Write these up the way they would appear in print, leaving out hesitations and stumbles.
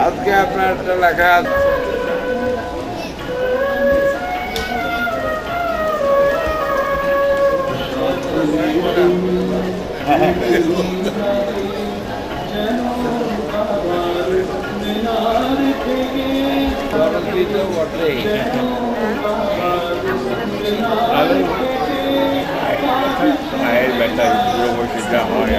আজকে আপনার লেখা মায়ের বেটা পুরো বসে হয়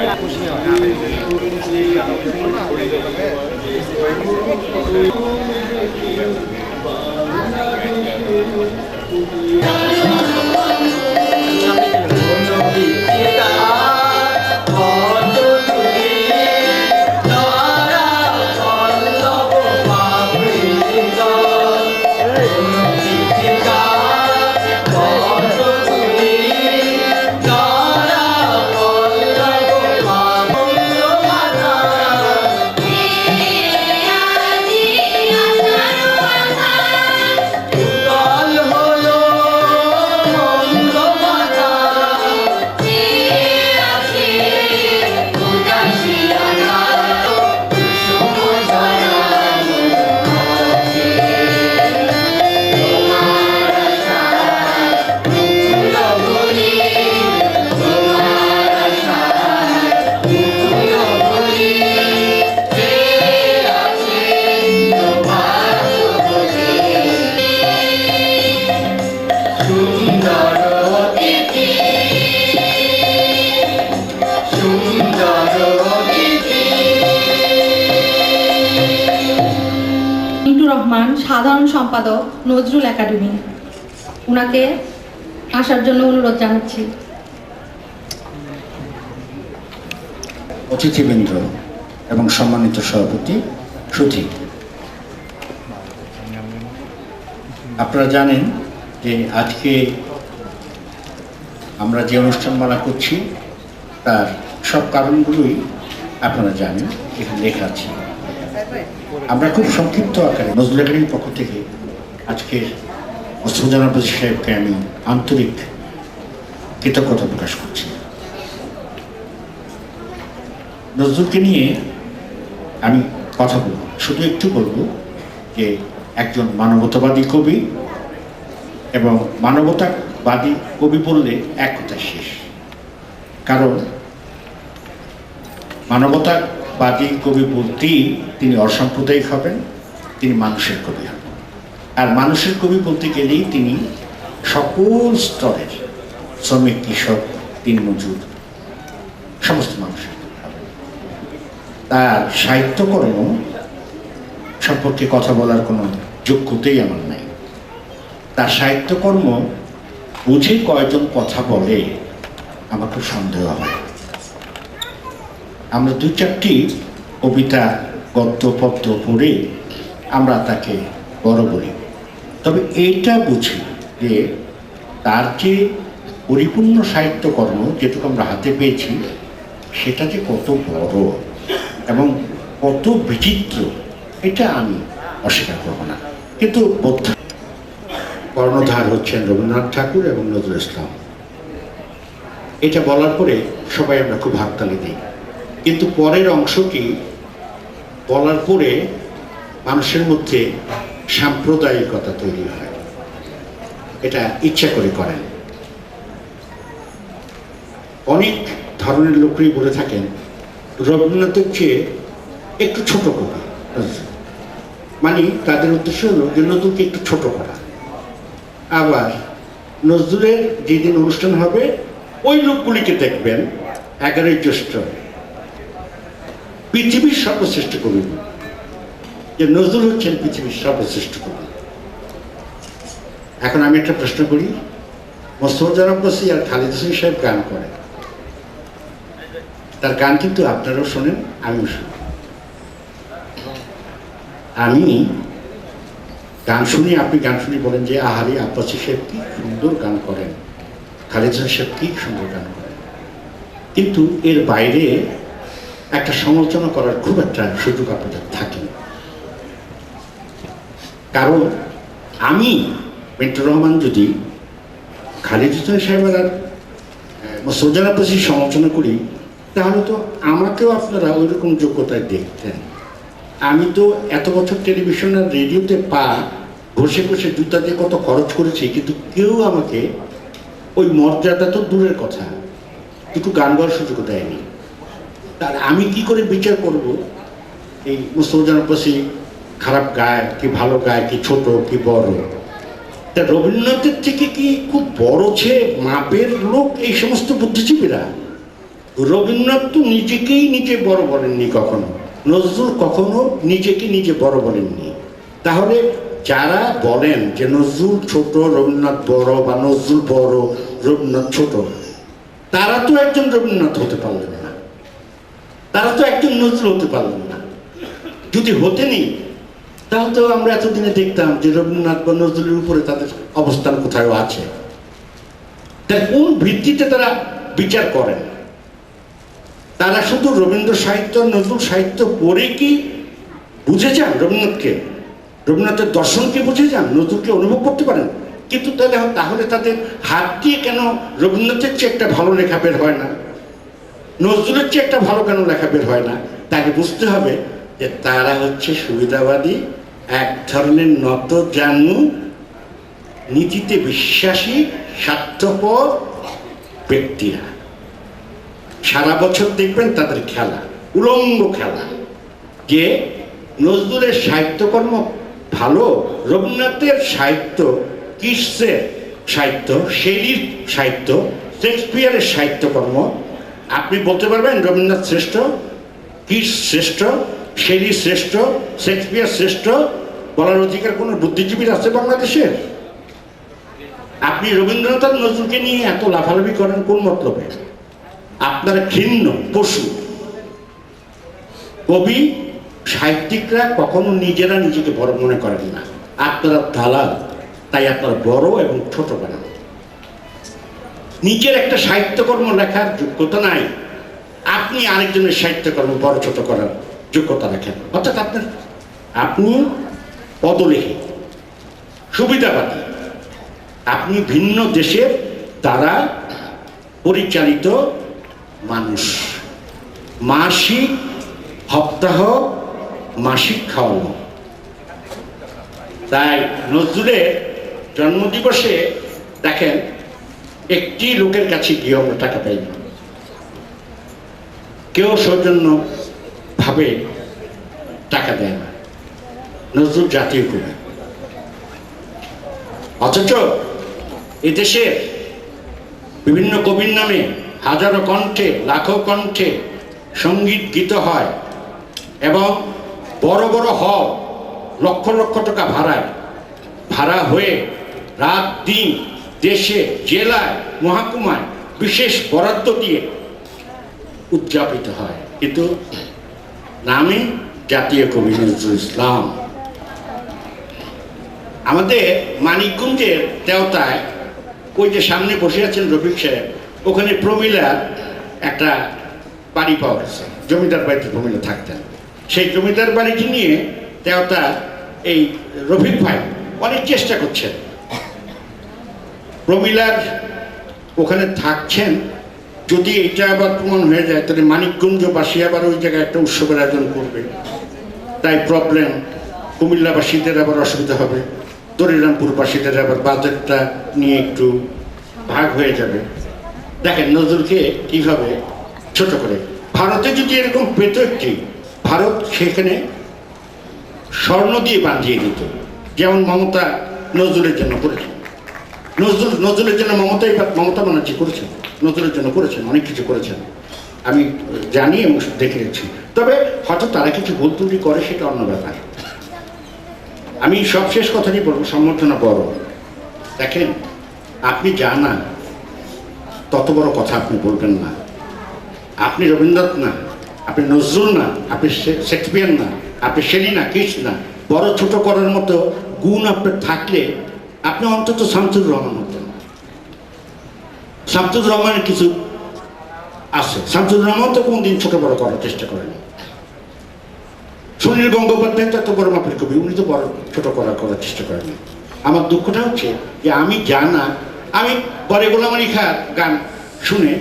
রহমান, সাধারণ সম্পাদক, নজরুল একাডেমি। উনাকে আসার জন্য অনুরোধ জানাচ্ছি। অতিথিবৃন্দ এবং সম্মানিত সভাপতি সুধী, আপনারা জানেন যে আজকে আমরা যে অনুষ্ঠানমালা করছি তার সব কারণগুলোই আপনারা জানেন, এখানে লেখা আছে। আমরা খুব সংক্ষিপ্ত আকারে নজরুল একাডেমির পক্ষ থেকে আজকে সুজানা বাদী সাহেবকে আমি আন্তরিক কৃতজ্ঞতা প্রকাশ করছি। নজরুলকে নিয়ে আমি কথা বলব, শুধু একটু বলবো যে একজন মানবতাবাদী কবি, এবং মানবতাবাদী কবি বললে এক কথা শেষ। কারণ মানবতাবাদী কবি বলতেই তিনি অসাম্প্রদায়িক হবেন, তিনি মানুষের কবি হবেন। আর মানুষের কবি বলতে গেলেই তিনি সকল স্তরের শ্রমিক, কৃষক, দিনমজুর সমস্ত মানুষের কবি হবেন। তার সাহিত্যকর্ম সম্পর্কে কথা বলার কোনো যোগ্যতাই আমার নাই। তার সাহিত্যকর্ম বুঝে কয়জন কথা বলে আমার খুব সন্দেহ হয়। আমরা দু চারটি কবিতা, গদ্য, পদ্য পড়ে আমরা তাকে বড় বলি, তবে এইটা বুঝি যে তার যে পরিপূর্ণ সাহিত্যকর্ম যেটুকু আমরা হাতে পেয়েছি সেটা যে কত বড় এবং কত বিচিত্র, এটা আমি অস্বীকার করব না। কিন্তু কর্ণধার হচ্ছেন রবীন্দ্রনাথ ঠাকুর এবং নজরুল ইসলাম। এটা বলার পরে সবাই আমরা খুব হাততালি দিই, কিন্তু পরের অংশটি বলার পরে মানুষের মধ্যে সাম্প্রদায়িকতা তৈরি হয়। এটা ইচ্ছা করে করেন। অনেক ধরনের লোকই বলে থাকেন রবীন্দ্রনাথের চেয়ে একটু ছোট কবি, মানে তাদের উদ্দেশ্য হলো যে নজরুলকে একটু ছোট করা। আবার নজরুলের যেদিন অনুষ্ঠান হবে ওই লোকগুলিকে দেখবেন 11ই জ্যৈষ্ঠ পৃথিবীর সর্বশ্রেষ্ঠ কবি, যে নজরুল হচ্ছেন পৃথিবীর সর্বশ্রেষ্ঠ কবি। এখন আমি একটা প্রশ্ন করি, মোস্তফা আব্বাসী আর খালিদ হোসেন সাহেব গান করেন, তার গান কিন্তু আপনারাও শোনেন, আমিও শুনি। আমি গান শুনি, আপনি গান শুনি বলেন যে আহারি আব্বাসী সাহেব কি সুন্দর গান করেন, খালিদ হোসেন সাহেব কি সুন্দর গান করেন, কিন্তু এর বাইরে একটা সমালোচনা করার খুব একটা সুযোগ আপনাদের থাকে না। কারণ আমি মিন্টুর রহমান যদি খালিদ হোসেন সাহেবের আর মোস্তফা আব্বাসীর সমালোচনা করি, তাহলে তো আমাকেও আপনারা ওইরকম যোগ্যতায় দেখতেন। আমি তো এত বছর টেলিভিশন আর রেডিওতে বসে বসে জুতা দিয়ে কত খরচ করেছি, কিন্তু কেউ আমাকে ওই মর্যাদা তো দূরের কথা, একটু গান গাওয়ার সুযোগ দেয়নি। তার আমি কি করে বিচার করব এই মোস্তফা আব্বাসী খারাপ গায় কি ভালো গায়, কি ছোট কি বড়? তা রবীন্দ্রনাথের থেকে কি খুব বড় মাপের লোক এই সমস্ত বুদ্ধিজীবীরা? রবীন্দ্রনাথ তো নিজেকেই নিজে বড় বলেননি কখনো, নজরুল কখনো নিজেকে নিজে বড় বলেননি। তাহলে যারা বলেন যে নজরুল ছোট রবীন্দ্রনাথ বড়, বা নজরুল বড় রবীন্দ্রনাথ ছোট, তারা তো একজন রবীন্দ্রনাথ হতে পারলেন না, তারা তো একজন নজরুল হতে পারলেন না। যদি হতেনি তাহলে তো আমরা এতদিনে দেখতাম যে রবীন্দ্রনাথ বা নজরুলের উপরে তাদের অবস্থান কোথাও আছে। তাই কোন ভিত্তিতে তারা বিচার করেন? তারা শুধু রবীন্দ্র সাহিত্য নজরুল সাহিত্য পড়ে কি বুঝে যান রবীন্দ্রনাথকে, রবীন্দ্রনাথের দর্শনকে বুঝে যান, নজরুলকে অনুভব করতে পারেন? কিন্তু তাহলে তাদের হাত দিয়ে কেন রবীন্দ্রনাথের চেয়ে একটা ভালো লেখা বের হয় না, নজরুলের চেয়ে একটা ভালো কেন লেখা বের হয় না? তাকে বুঝতে হবে যে তারা হচ্ছে সুবিধাবাদী, এক ধরনের নত জানু, নীতিতে বিশ্বাসী, স্বার্থপর ব্যক্তিরা। সারা বছর দেখবেন তাদের খেলা, উলঙ্গ খেলা, যে নজরুলের সাহিত্যকর্ম ভালো, রবীন্দ্রনাথের সাহিত্য, কিটসের সাহিত্য, শেলির সাহিত্য, শেক্সপিয়ারের সাহিত্যকর্ম, আপনি বলতে পারবেন রবীন্দ্রনাথ শ্রেষ্ঠ, কিটস শ্রেষ্ঠ, শেলি শ্রেষ্ঠ, শেক্সপিয়ার শ্রেষ্ঠ বলার অধিকার কোনো বুদ্ধিজীবীর আছে বাংলাদেশের? আপনি রবীন্দ্রনাথ আর নজরুলকে নিয়ে এত লাফালাফি করেন কোন মতলবে? আপনারা ঘৃণ্য পশু। কবি সাহিত্যিকরা কখনো নিজেরা নিজেকে বড় মনে করেন না, আপনারা দালাল, তাই আপনারা বড় এবং ছোট বানান। নিজের একটা সাহিত্যকর্ম লেখার যোগ্যতা নাই, আপনি আরেকজনের সাহিত্যকর্ম বড় ছোট করার যোগ্যতা রাখেন। অর্থাৎ আপনি পদলেখী, সুবিধাবাদী, আপনি ভিন্ন দেশের দ্বারা পরিচালিত মানুষ। মাসিক, সপ্তাহ, মাসিক খাওয়ানো। তাই নজরুলের জন্মদিবসে দেখেন একটি লোকের কাছে গিয়ে আমরা টাকা পাই না, কেউ সৌজন্য ভাবে টাকা দেয় না। নজরুল জাতীয় কবি, অথচ এদেশে বিভিন্ন কবির নামে হাজারো কণ্ঠে, লাখো কণ্ঠে সঙ্গীত গীত হয়, এবং বড় বড় হল লক্ষ লক্ষ টাকা ভাড়া হয়ে রাত দিন দেশে, জেলায়, মহকুমায় বিশেষ বরাদ্দ দিয়ে উদযাপিত হয়, কিন্তু নামে জাতীয় কবি নজরুল ইসলাম। আমাদের মানিকগঞ্জের দেওতায় ওই যে সামনে বসে আছেন রফিক সাহেব, ওখানে প্রমিলার একটা বাড়ি পাওয়া গেছে, জমিদার বাড়িতে প্রমিলা থাকতেন। সেই জমিদার বাড়িটি নিয়ে দেওতা এই রফিক ভাই অনেক চেষ্টা করছেন, প্রমিলার ওখানে থাকছেন। যদি এটা আবার প্রমাণ হয়ে যায় তাহলে মানিকগঞ্জবাসী আবার ওই জায়গায় একটা উৎসবের আয়োজন করবে, তাই প্রবলেম। কুমিল্লাবাসীদের আবার অসুবিধা হবে, দরিরামপুরবাসীদের আবার বাজেটটা নিয়ে একটু ভাগ হয়ে যাবে। দেখেন নজরুলকে কিভাবে ছোট করে। ভারতে যদি এরকম পেত একটি, ভারত সেখানে স্বর্ণ দিয়ে বাঁধিয়ে দিত, যেমন মমতা নজরুলের জন্য করেছেন। নজরুলের জন্য মমতা ব্যানার্জি করেছেন, নজরুলের জন্য করেছেন, অনেক কিছু করেছেন, আমি জানি এবং দেখে রেখেছি। তবে হয়তো তারা কিছু ভুল ত্রুটি করে, সেটা অন্য ব্যাপার। আমি সব শেষ কথাটি বলবো, সম্বর্ধনা বড়, দেখেন, আপনি জানা তত বড় কথা আপনি বলবেন না। আপনি রবীন্দ্রনাথ না, আপনি নজরুল না, আপনি শেক্সপিয়ার না, আপনি শেলি না, কিস না। বড় ছোট করার মতো গুণ আপনার থাকলে আপনি অন্তত শামসুর রহমান হতেন। শামসুর রহমানের কিছু আছে, শামসুর রহমান তো কোনদিন ছোট বড় করার চেষ্টা করেনি। সুনীল গঙ্গোপাধ্যায় তো এত বড় মাপের কবি, উনি তো বড় ছোট করার চেষ্টা করেনি। আমার দুঃখটা হচ্ছে যে আমি জানা, আমি পরে গোলাম আলী খাঁর গান শুনে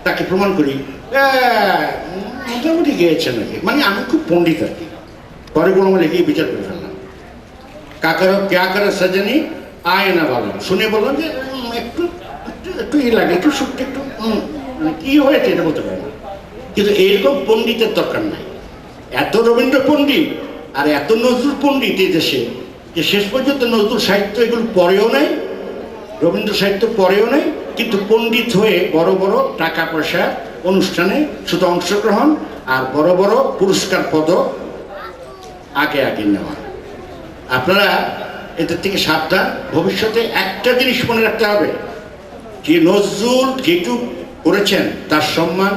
তাকে প্রমাণ করি মোটামুটি গেয়েছেন নাকি, মানে আমি খুব পণ্ডিত আর কি। পরে গোলাম আলীকে বিচার করে ফেললাম, কাকার ক্যা করা সাজানি আয় না ভালো শুনে বললাম যে একটু একটু ই লাগে, একটু শুকতে একটু কি হয়েছে এটা বলতে পারে না। কিন্তু এরকম পণ্ডিতের দরকার নাই। এত রবীন্দ্র পণ্ডিত আর এত নজরুল পণ্ডিত এই দেশে, যে শেষ পর্যন্ত নজরুল সাহিত্য এগুলো পড়েও নাই, রবীন্দ্র সাহিত্য পড়েও নাই, কিন্তু পণ্ডিত হয়ে বড় বড় টাকা পয়সা অনুষ্ঠানে শুধু অংশগ্রহণ আর বড় বড় পুরস্কার পদক আগে আগে নেওয়া। আপনারা এদের থেকে সাবধান। ভবিষ্যতে একটা জিনিস মনে রাখতে হবে, যে নজরুল যেটুক করেছেন তার সম্মান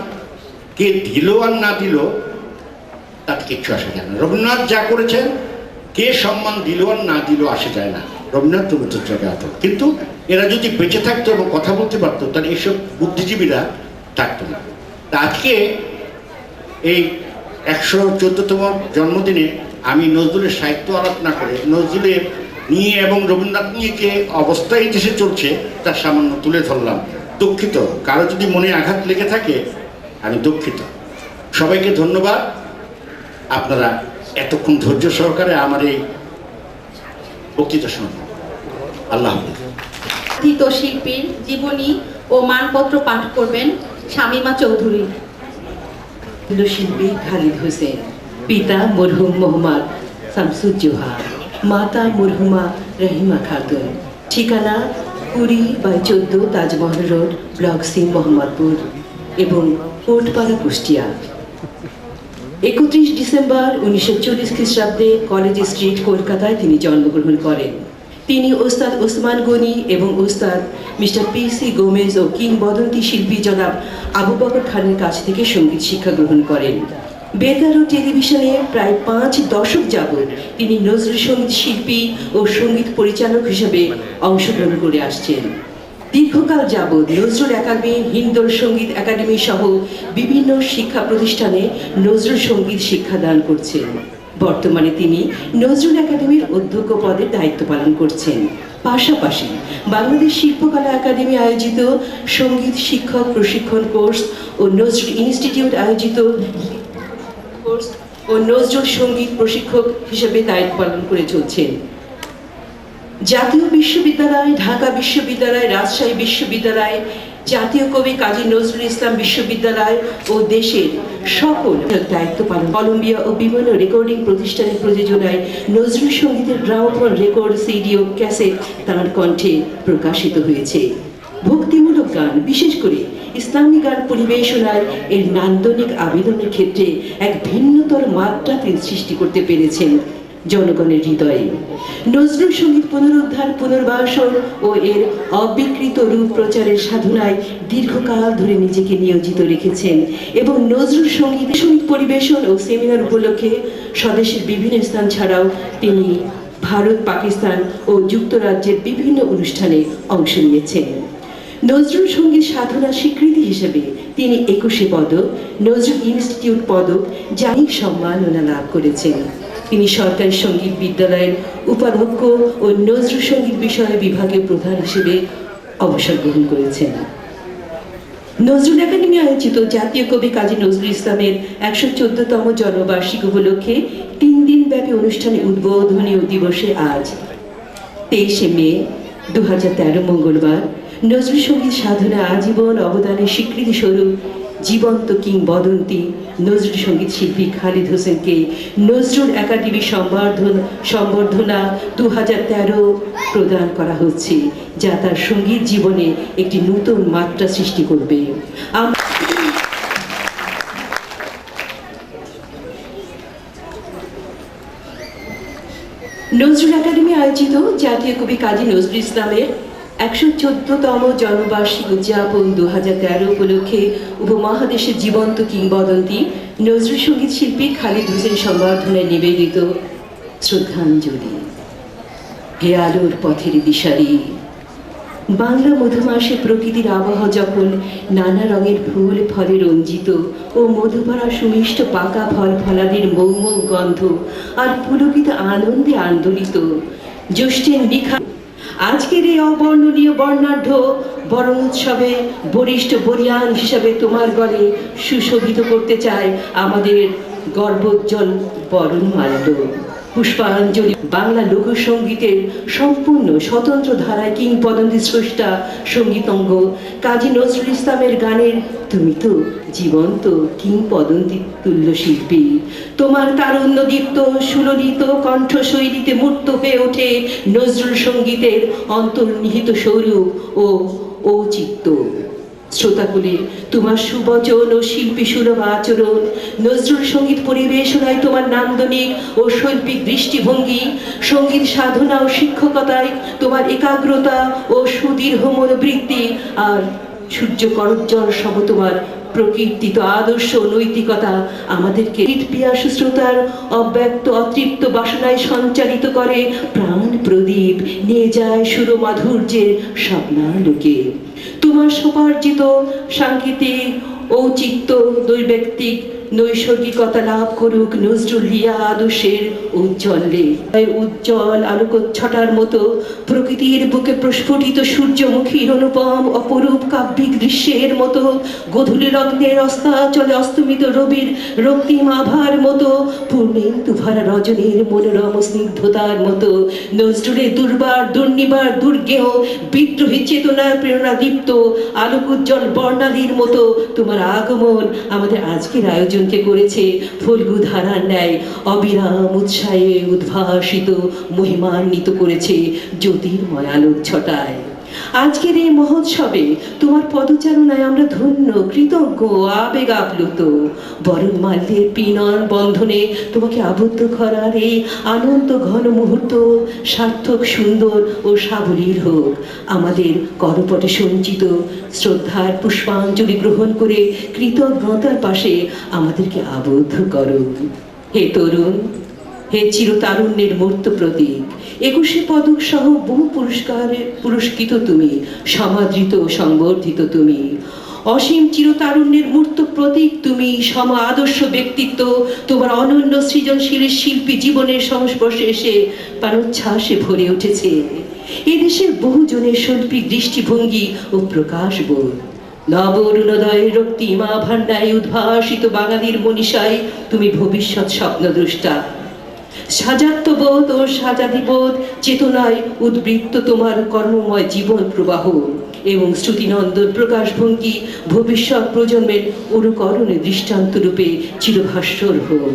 কে দিল আর না দিল তাতে কিচ্ছু আসে যায় না। রবীন্দ্রনাথ যা করেছেন কে সম্মান দিল আর না দিল আসে যায় না। রবীন্দ্রনাথ তো মৃত্যুর জায়গায় আত, কিন্তু এরা যদি বেঁচে থাকতো এবং কথা বলতে পারতো তাহলে এইসব বুদ্ধিজীবীরা থাকতো না। তা আজকে এই 114তম জন্মদিনে আমি নজরুলের সাহিত্য আলোচনা করে নজরুলের নিয়ে এবং রবীন্দ্রনাথ নিয়ে যে অবস্থায় দেশে চলছে তার সামান্য তুলে ধরলাম। দুঃখিত, কারো যদি মনে আঘাত লেগে থাকে আমি দুঃখিত। সবাইকে ধন্যবাদ, আপনারা এতক্ষণ ধৈর্য সহকারে আমার এই বক্তৃতা শুনবেন। আল্লাহ হাফেজ। কথিত শিল্পীর জীবনী ও মানপত্র পাঠ করবেন শামীমা চৌধুরী। শিল্পী খালিদ হোসেন, পিতা মরহুম মোহাম্মদ শামসুজ্জোহা, মাতা মরহুমা রহিমা খাতুন। ঠিকানা 20/14 Taj Mahal road, block C, Mohammadpur এবং কোটপাড়া, কুষ্টিয়া। 31 ডিসেম্বর 1940 খ্রিস্টাব্দে কলেজ স্ট্রিট, কলকাতায় তিনি জন্মগ্রহণ করেন। তিনি ওস্তাদ ওসমান গনি এবং ওস্তাদ মিস্টার PC গোমেজ ও কিংবদন্তি শিল্পী জনাব আবু বকর খানের কাছ থেকে সঙ্গীত শিক্ষা গ্রহণ করেন। বেতার ও টেলিভিশনে প্রায় 5 দশক যাবৎ তিনি নজরুল সঙ্গীত শিল্পী ও সঙ্গীত পরিচালক হিসেবে অংশগ্রহণ করে আসছেন। দীর্ঘকাল যাবৎ নজরুল একাডেমি, হিন্দোল সঙ্গীত একাডেমি সহ বিভিন্ন শিক্ষা প্রতিষ্ঠানে নজরুল সঙ্গীত শিক্ষাদান করছেন। বর্তমানে তিনি নজরুল একাডেমির অধ্যক্ষ পদে দায়িত্ব পালন করছেন। পাশাপাশি বাংলাদেশ শিল্পকলা একাডেমি আয়োজিত সঙ্গীত শিক্ষক প্রশিক্ষণ কোর্স ও নজরুল ইনস্টিটিউট আয়োজিত কোর্স ও নজরুল সঙ্গীত প্রশিক্ষক হিসেবে দায়িত্ব পালন করে চলছেন। জাতীয় বিশ্ববিদ্যালয়, ঢাকা বিশ্ববিদ্যালয়, রাজশাহী বিশ্ববিদ্যালয়, জাতীয় কবি কাজী নজরুল ইসলাম বিশ্ববিদ্যালয় ও দেশের সকল দায়িত্ব পালন। কলম্বিয়া ও বিভিন্ন রেকর্ডিং প্রতিষ্ঠানের প্রযোজনায় নজরুল সঙ্গীতের গ্রামোফোন রেকর্ড, সিডি ও ক্যাসেট তাঁর কণ্ঠে প্রকাশিত হয়েছে। ভক্তিমূলক গান, বিশেষ করে ইসলামী গান পরিবেশনায় এর নান্দনিক আবেদনের ক্ষেত্রে এক ভিন্নতর মাত্রা তিনি সৃষ্টি করতে পেরেছেন জনগণের হৃদয়ে। নজরুল সঙ্গীত পুনরুদ্ধার, পুনর্বাসন ও এর অবিকৃত রূপ প্রচারের সাধনায় দীর্ঘকাল ধরে নিজেকে নিয়োজিত রেখেছেন এবং নজরুল সঙ্গীত পরিবেশন ও সেমিনার উপলক্ষে স্বদেশের বিভিন্ন স্থান ছাড়াও তিনি ভারত, পাকিস্তান ও যুক্তরাজ্যের বিভিন্ন অনুষ্ঠানে অংশ নিয়েছেন। নজরুল সঙ্গীত সাধনা স্বীকৃতি হিসেবে তিনি 21 পদক, নজরুল ইনস্টিটিউট পদক, জানিক সম্মাননা লাভ করেছেন। তিনি সরকারি সঙ্গীত বিদ্যালয়ের উপাধ্যক্ষ ও নজরুল সঙ্গীত বিষয়ে বিভাগের প্রধান হিসেবে অবসর গ্রহণ করেছেন। নজরুল একাডেমি আয়োজিত জাতীয় কবি কাজী নজরুল ইসলামের 114তম জন্মবার্ষিকী উপলক্ষে 3 দিনব্যাপী অনুষ্ঠানের উদ্বোধনী দিবসে আজ 23শে মে 2013 মঙ্গলবার নজরুল সঙ্গীত সাধনা আজীবন অবদানের স্বীকৃতি স্বরূপ জীবন্ত কিংবদন্তি নজরুল সঙ্গীত শিল্পী খালিদ হোসেনকে নজরুল একাডেমি সম্বর্ধনা 2013 প্রদান করা হচ্ছে, যা তার সঙ্গীত জীবনে একটি নতুন মাত্রা সৃষ্টি করবে। নজরুল একাডেমি আয়োজিত জাতীয় কবি কাজী নজরুল ইসলামের 114তম জন্মবার্ষিকী উদযাপন 2013 উপলক্ষে উপমহাদেশের জীবন্ত কিংবদন্তি নজরুল সঙ্গীত শিল্পী খালিদ হোসেন সংবর্ধনায় নিবেদিত শ্রদ্ধাঞ্জলি। হে আলোর পথের দিশারি, বাংলা মধুমাসে প্রকৃতির আবহাওয়া যখন নানা রঙের ফুল ফলে রঞ্জিত ও মধুভরা সুমিষ্ট পাকা ফল ফলাদির মৌম গন্ধ আর পুলকিত আনন্দে আন্দোলিত জ্যৈষ্ঠের নিখা আজকের এই অবর্ণনীয় বর্ণাঢ্য বরণ উৎসবে বরিষ্ঠ বরিয়ান হিসাবে তোমার গলে সুশোভিত করতে চায় আমাদের গর্বোজ্জ্বল বরণমাল্য। পুষ্পাঞ্জলি বাংলা লোকসঙ্গীতের সম্পূর্ণ স্বতন্ত্র ধারায় কিংবদন্তি স্রষ্টা সঙ্গীতজ্ঞ কাজী নজরুল ইসলামের গানের তুমি তো জীবন্ত কিংবদন্তি তুল্য শিল্পী। তোমার তারুণ্যদীপ্ত সুললিত কণ্ঠশৈলীতে মূর্ত হয়ে ওঠে নজরুল সঙ্গীতের অন্তর্নিহিত স্বরূপ ও ঔচিত্য। শ্রোতাকুলে তোমার সুবচন ও শিল্পী সুলভ আচরণ, নজরুল সঙ্গীত পরিবেশনায় তোমার নান্দনিক ও শৈল্পিক দৃষ্টিভঙ্গি, সঙ্গীত সাধনা ও শিক্ষকতায় তোমার একাগ্রতা ও সুদীর্ঘ মনোবৃত্তি, আর সূর্য করজ্জ্বল সহ তোমার প্রকীর্তিত আদর্শ নৈতিকতা আমাদেরকে পিয়াসু শ্রোতার অব্যক্ত অতৃপ্ত বাসনায় সঞ্চারিত করে প্রাণ প্রদীপ নিয়ে যায় সুরমাধুর্যের স্বপ্নালোকে। তোমার স্বপার্জিত সাংকেতিক ঔচিত্য দৈব্যক্তিক নৈসর্গিকতা লাভ করুক নজরুল হিয়া আদর্শের উজ্জ্বলে। উজ্জ্বল আলোকচ্ছটার মতো প্রকৃতির বুকে প্রস্ফুটিত সূর্যমুখীর অনুপম অপরূপ কাব্যিক দৃশ্যের মতো, গধূলি লগ্নের অস্তাচলে অস্তমিত রবির রক্তিম আভার মতো, পূর্ণেন্দু ভরা রজনীর মনোরম স্নিগ্ধতার মতো নজরুলের দুর্বার দুর্নিবার দুর্গেয় বিদ্রোহী চেতনার প্রেরণাদীপ্ত আলোকোজ্জ্বল বর্ণালীর মতো তোমার আগমন আমাদের আজকের আয়োজনকে করেছে ফল্গু ধারার ন্যায় অবিরাম উৎসাহে উদ্ভাসিত মহিমান্বিত করেছে জ্যোতির্ময় আলোক ছটায়। আজকের এই মহোৎসবে তোমার পদচারণায় আমরা ধন্য কৃতজ্ঞ আবেগ আপ্লুত। বরণ মাল্যের পিনন বন্ধনে তোমাকে আবদ্ধ করার এই আনন্দ ঘন মুহূর্ত সার্থক সুন্দর ও সাবলীল হোক। আমাদের করপটে সঞ্চিত শ্রদ্ধার পুষ্পাঞ্জলি গ্রহণ করে কৃতজ্ঞতার পাশে আমাদেরকে আবদ্ধ করো। হে তরুণ, হে চিরতারুণ্যের মূর্ত প্রতীক, 21 পদক সহ বহু পুরস্কারে পুরস্কৃত তুমি, সমাদৃত সংবর্ধিত তুমি, অসীম চিরতারুণ্যের মূর্ত প্রতীক তুমি, সম আদর্শ ব্যক্তিত্ব তোমার অনন্য সৃজনশীল শিল্পী জীবনের সংস্পর্শে এসে প্রাণোচ্ছ্বাসে ভরে উঠেছে এদেশের বহুজনের শৈল্পিক দৃষ্টিভঙ্গি ও প্রকাশবোধ। নব অরুণোদয়ের রক্তিমা ভান্ডায় উদ্ভাসিত বাঙালির মনীষায় তুমি ভবিষ্যৎ স্বপ্নদ্রষ্টা। সাজাত্যবোধ ও সাজাদিবোধ চেতনায় উদ্বৃত্ত তোমার কর্মময় জীবন প্রবাহ এবং শ্রুতিনন্দন প্রকাশভঙ্গি ভবিষ্যৎ প্রজন্মের অনুকরণে দৃষ্টান্ত রূপে চিরভাস্বর হোক।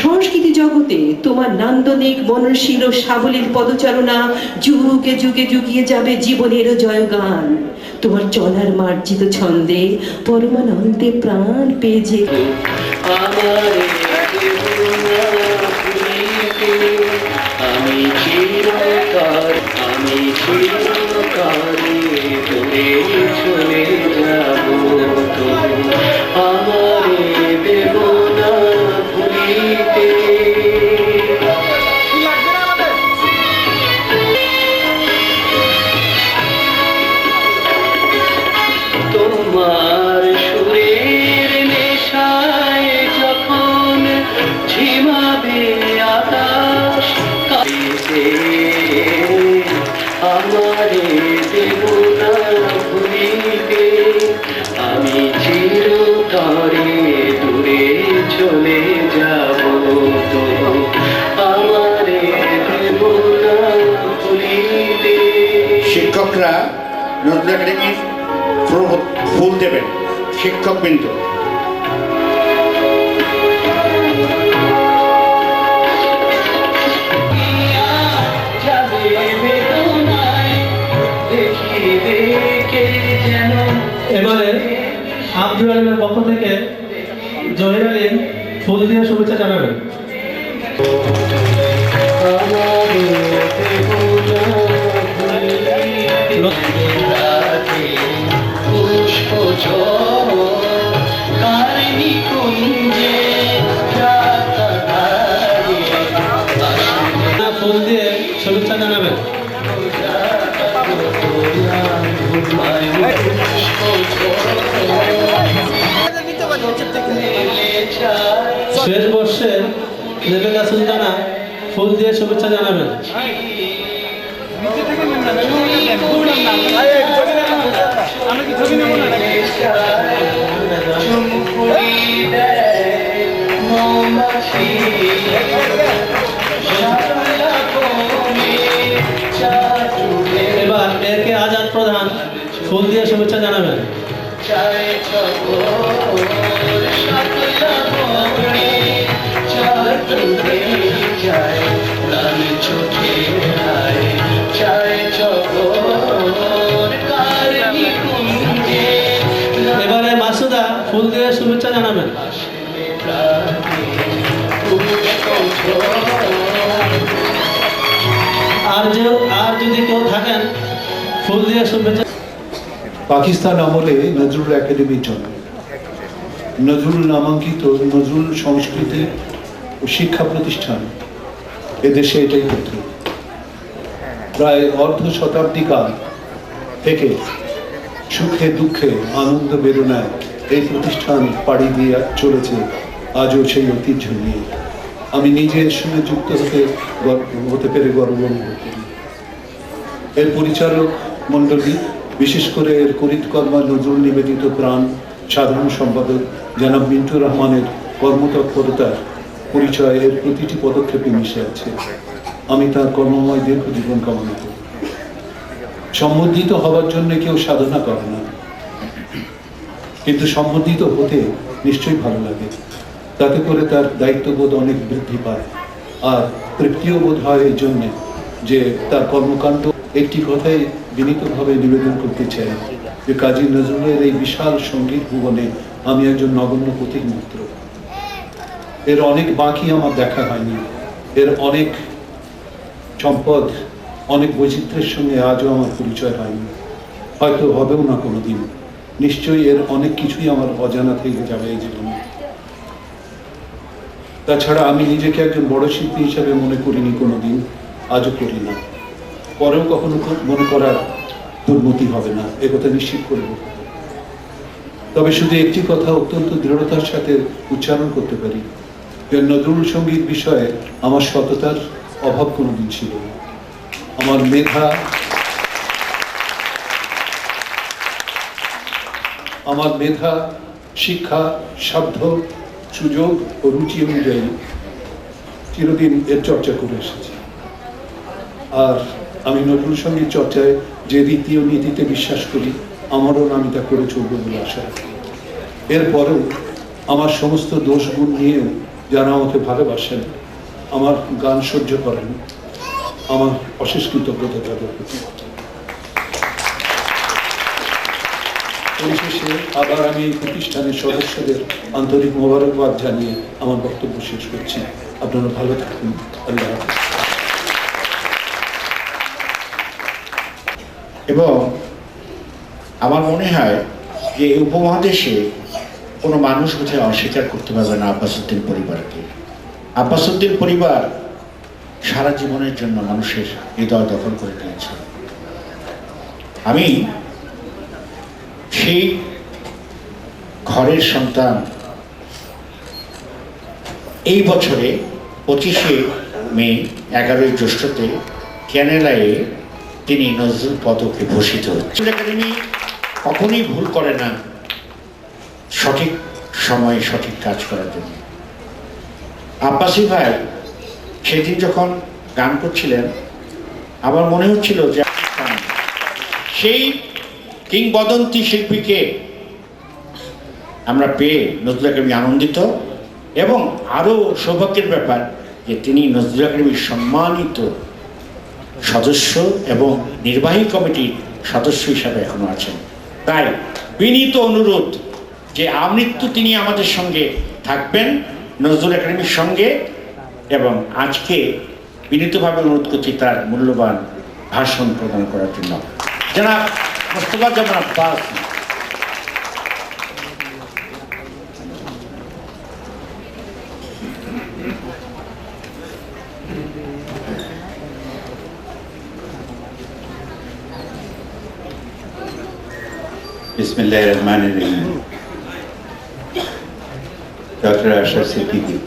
সংস্কৃতি জগতে তোমার নান্দনিক মননশীল ও সাবলীল পদচারণা যুগে যুগে যুগিয়ে যাবে জীবনের জয়গান। তোমার চলার মার্জিত ছন্দে পরমানন্দে প্রাণ পেয়ে যে আমি চিরকাল দূরে চলে যাব, আমারে দেব না ভুলিতে। তোমার সুরের নেশায় যখন ঝিমাবে আকাশ, আমারে দেব না ভুলিতে। আমি চিরতরে দূরে চলে যাব, আমারে দেব না ভুলিতে। শিক্ষকরা নজরুল একাডেমি ফুল দেবেন শিক্ষকবৃন্দ। এবারে আব্দুল আলমের পক্ষ থেকে জহির আলী ফুল দিয়ে শুভেচ্ছা জানাবেন। শুভেচ্ছা জানাবেন। শেষ বর্ষের রেবেকা সুলতানা ফুল দিয়ে শুভেচ্ছা জানাবেন। এবার একে আজাদ প্রধান ফুল দিয়ে শুভেচ্ছা জানাবেন। এবারে মাসুদা ফুল দিয়ে শুভেচ্ছা জানাবেন। আর যদি কেউ থাকেন ফুল দিয়ে শুভেচ্ছা। পাকিস্তান আমলে নজরুল একাডেমি জন্ম। নজরুল নামাঙ্কিত নজরুল সংস্কৃতি ও শিক্ষা প্রতিষ্ঠান এদেশে এটাই প্রথম। প্রায় অর্ধ শতাব্দীকাল থেকে সুখে দুঃখে আনন্দ বেদনায় এই প্রতিষ্ঠান পাড়ি দিয়ে চলেছে আজও সেই ঐতিহ্য নিয়ে। আমি নিজে এর সঙ্গে যুক্ত হতে পেরে গর্ব অনুভব করি। এর পরিচালক মণ্ডলী, বিশেষ করে এর করিতকর্মা নজরুল নিবেদিত প্রাণ সাধারণ সম্পাদক জনাব মিন্টুর রহমানের কর্মতৎপরতার পরিচয় এর প্রতিটি পদক্ষেপে মিশে আছে। আমি তার কর্মময় দীর্ঘ জীবন কামনা করি। সম্বর্ধিত হওয়ার জন্য কেউ সাধনা করে না, কিন্তু সম্বর্ধিত হতে নিশ্চয়ই ভালো লাগে। তাতে করে তার দায়িত্ববোধ অনেক বৃদ্ধি পায়, আর তৃপ্তিও বোধ হয় এই জন্যে যে তার কর্মকাণ্ড। একটি কথাই বিনীতভাবে নিবেদন করতে চাই যে কাজী নজরুলের এই বিশাল সঙ্গীত ভুবনে আমি একজন নগণ্য পথিক মাত্র। এর অনেক বাকি আমার দেখা হয়নি। এর অনেক সম্পদ, অনেক বৈচিত্র্যের সঙ্গে আজও আমার পরিচয় হয়নি, হয়তো হবেও না কোনোদিন। নিশ্চয়ই এর অনেক কিছুই আমার অজানা থেকে যাবে এই জীবনে। তাছাড়া আমি নিজেকে একজন বড় শিল্পী হিসাবে মনে করিনি কোনোদিন, আজও করি না, পরেও কখনো মনে করার দুর্মতি হবে না, একথা নিশ্চিত করব। তবে শুধু একটি কথা অত্যন্ত দৃঢ়তার সাথে উচ্চারণ করতে পারি যে নজরুল সঙ্গীত বিষয়ে আমার সততার অভাব কোনোদিন ছিল না। আমার মেধা, শিক্ষা, সাধ্য, সুযোগ ও রুচি অনুযায়ী চিরদিন এর চর্চা করে এসেছি। আর আমি নজরুল সঙ্গীত চর্চায় যে রীতি ও নীতিতে বিশ্বাস করি, আমারও আমি তা করে চলব বলে আশা রাখি। এরপরেও আমার সমস্ত দোষ গুণ নিয়েও যারা আমাকে ভালোবাসেন, আমার গান সহ্য করেন, আমার অশেষ কৃতজ্ঞতা তাদের প্রতি। পরিশেষে আবার আমি এই প্রতিষ্ঠানের সদস্যদের আন্তরিক মোবারকবাদ জানিয়ে আমার বক্তব্য শেষ করছি। আপনারা ভালো থাকুন। আল্লাহ হাফেজ। এবং আমার মনে হয় যে এই উপমহাদেশে কোনো মানুষ বোধহয় অস্বীকার করতে পারবে না আব্বাস উদ্দিন পরিবারকে। আব্বাস উদ্দিন পরিবার সারা জীবনের জন্য মানুষের হৃদয় দখল করে নিয়েছে। আমি সেই ঘরের সন্তান। এই বছরে 25শে মে 11ই জ্যৈষ্ঠতে ক্যানাডায় তিনি নজরুল পদকে ভূষিত হচ্ছেন। একাডেমি কখনোই ভুল করে না সঠিক সময়ে সঠিক কাজ করার জন্য। আব্বাসী ভাই সেদিন যখন গান করছিলেন, আমার মনে হচ্ছিল যে সেই কিংবদন্তি শিল্পীকে আমরা পেয়ে নজরুল একাডেমি আনন্দিত, এবং আরও সৌভাগ্যের ব্যাপার যে তিনি নজরুল একাডেমির সম্মানিত সদস্য এবং নির্বাহী কমিটির সদস্য হিসাবে এখনো আছেন। তাই বিনীত অনুরোধ যে আমৃত্যু তিনি আমাদের সঙ্গে থাকবেন, নজরুল একাডেমির সঙ্গে, এবং আজকে বিনীতভাবে অনুরোধ করছি তার মূল্যবান ভাষণ প্রদান করার জন্য। জনাব মোস্তফা জামান আব্বাস। বিসমিল্লাহির রহমানির রহিম। ডক্টর আশরাফ সিদ্দিকী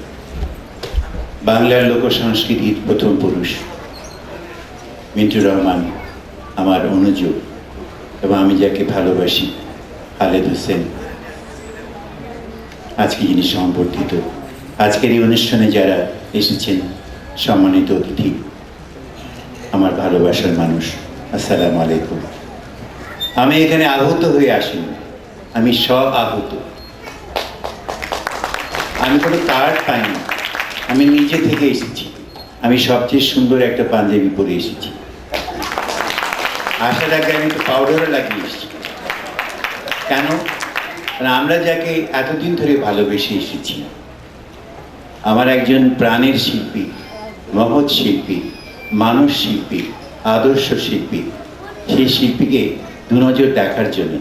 বাংলার লোক সংস্কৃতির প্রথম পুরুষ। মিন্টু রহমান আমার অনুজ এবং আমি যাকে ভালোবাসি, খালেদ হোসেন আজকে যিনি সম্বর্ধিত। আজকের এই অনুষ্ঠানে যারা এসেছেন, সম্মানিত অতিথি, আমার ভালোবাসার মানুষ, আসসালামু আলাইকুম। আমি এখানে আহত হয়ে আসিনি, আমি আহত। আমি কোনো কার্ড পাইনি, আমি নিজে থেকে এসেছি। আমি সবচেয়ে সুন্দর একটা পাঞ্জাবি পরে এসেছি। আসার আগে আমি একটু পাউডারও লাগিয়ে এসেছি। কেন? কারণ আমরা যাকে এতদিন ধরে ভালোবেসে এসেছি, আমার একজন প্রাণের শিল্পী, মহৎ শিল্পী, মানুষ শিল্পী, আদর্শ শিল্পী, সেই শিল্পীকে দুনজর দেখার জন্য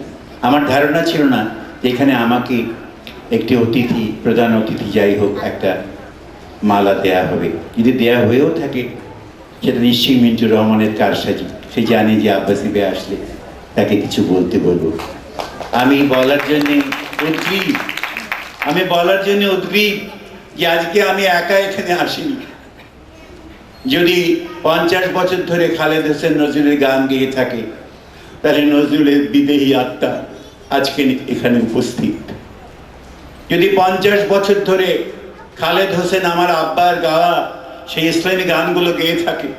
আমার ধারণা ছিল না যে এখানে আমাকে একটি অতিথি, প্রধান অতিথি যাই হোক, একটা মালা দেয়া হবে। যদি দেয়া হয়েও থাকে সেটা নিশ্চয়ই মিন্টু রহমানের কারসাজি। সে জানে যে আব্বাসি বে আসলে তাকে কিছু বলতে বলবো। আমি বলার জন্যে উদ্গ্রীব যে আজকে আমি একা এখানে আসিনি। যদি 50 বছর ধরে খালেদ হোসেন নজরুলের গান গেয়ে থাকে, তাহলে নজরুলের বিদেহী আত্মা আজকে এখানে উপস্থিত। যদি 50 বছর ধরে খালেদ হোসেন আমার আব্বার গাওয়া সেই ইসলামী গানগুলো গেয়ে থাকে,